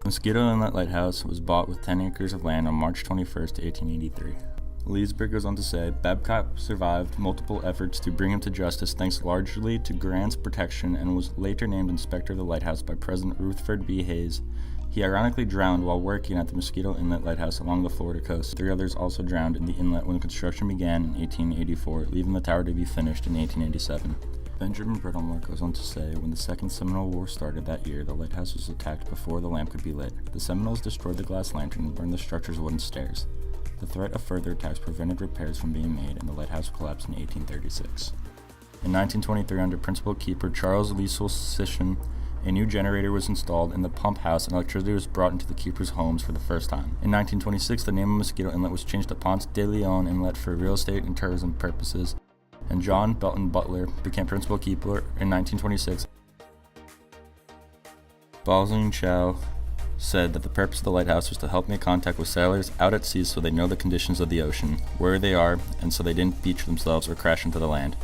Mosquito Inlet Lighthouse was bought with 10 acres of land on March 21st, 1883. Leesburg goes on to say, Babcock survived multiple efforts to bring him to justice thanks largely to Grant's protection and was later named inspector of the lighthouse by President Rutherford B. Hayes. He ironically drowned while working at the Mosquito Inlet Lighthouse along the Florida coast. 3 others also drowned in the inlet when construction began in 1884, leaving the tower to be finished in 1887. Benjamin Brittlemore goes on to say, when the Second Seminole War started that year, the lighthouse was attacked before the lamp could be lit. The Seminoles destroyed the glass lantern and burned the structure's wooden stairs. The threat of further attacks prevented repairs from being made, and the lighthouse collapsed in 1836. In 1923, under Principal Keeper Charles Liesel Sisson, a new generator was installed in the pump house and electricity was brought into the keepers' homes for the first time. In 1926, the name of Mosquito Inlet was changed to Ponce de Leon Inlet for real estate and tourism purposes, and John Belton Butler became Principal Keeper in 1926. Balzing Chow said that the purpose of the lighthouse was to help make contact with sailors out at sea so they know the conditions of the ocean, where they are, and so they didn't beach themselves or crash into the land.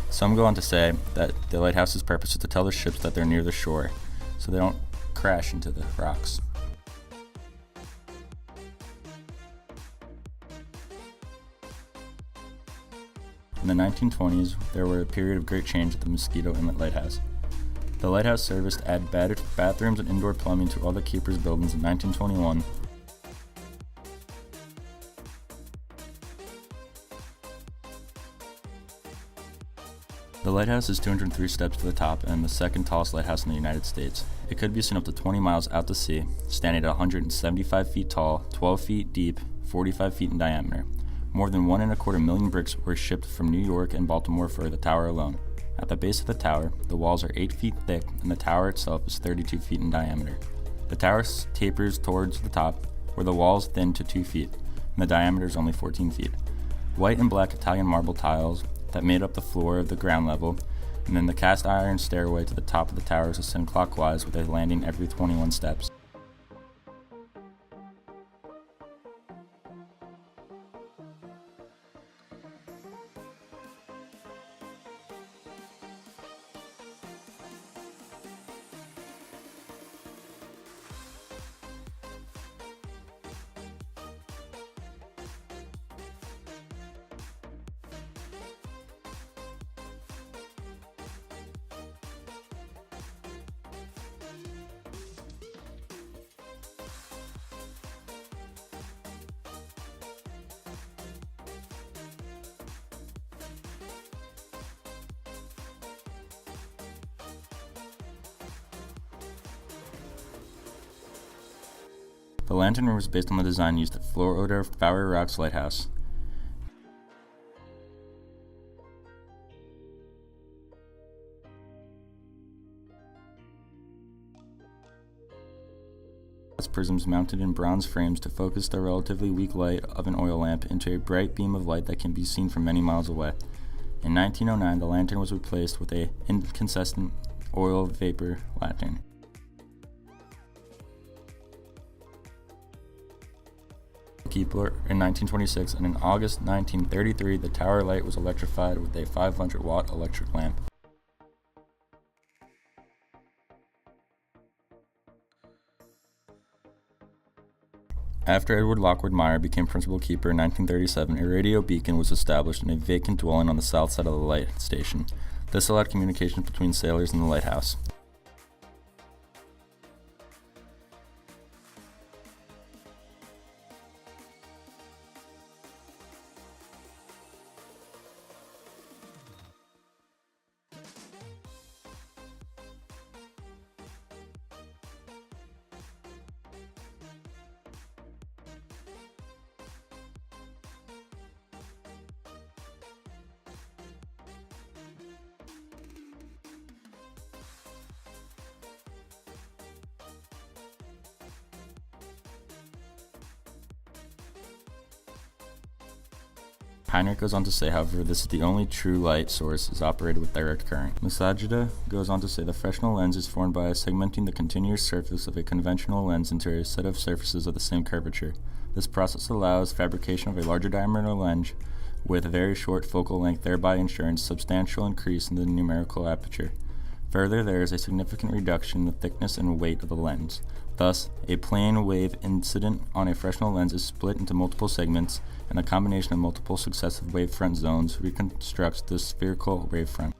Some go on to say that the lighthouse's purpose is to tell the ships that they're near the shore, so they don't crash into the rocks. In the 1920s, there were a period of great change at the Mosquito Inlet Lighthouse. The lighthouse service added bathrooms and indoor plumbing to all the keepers' buildings in 1921. The lighthouse is 203 steps to the top and the second tallest lighthouse in the United States. It could be seen up to 20 miles out to sea, standing at 175 feet tall, 12 feet deep, 45 feet in diameter. More than 1.25 million bricks were shipped from New York and Baltimore for the tower alone. At the base of the tower, the walls are 8 feet thick and the tower itself is 32 feet in diameter. The tower tapers towards the top, where the walls thin to 2 feet, and the diameter is only 14 feet. White and black Italian marble tiles that made up the floor of the ground level, and then the cast iron stairway to the top of the towers ascend clockwise with a landing every 21 steps. The lantern room was based on the design used at Florida Bowery Rocks Lighthouse. Prisms mounted in bronze frames to focus the relatively weak light of an oil lamp into a bright beam of light that can be seen from many miles away. In 1909, the lantern was replaced with an incandescent oil vapor lantern. Keeper in 1926, and in August 1933, the tower light was electrified with a 500-watt electric lamp. After Edward Lockwood Meyer became principal keeper in 1937, a radio beacon was established in a vacant dwelling on the south side of the light station. This allowed communications between sailors and the lighthouse. Heinrich goes on to say, however, this is the only true light source is operated with direct current. Masajida goes on to say the Fresnel lens is formed by segmenting the continuous surface of a conventional lens into a set of surfaces of the same curvature. This process allows fabrication of a larger diameter lens with a very short focal length, thereby ensuring substantial increase in the numerical aperture. Further, there is a significant reduction in the thickness and weight of the lens. Thus, a plane wave incident on a Fresnel lens is split into multiple segments, and the combination of multiple successive wavefront zones reconstructs the spherical wavefront.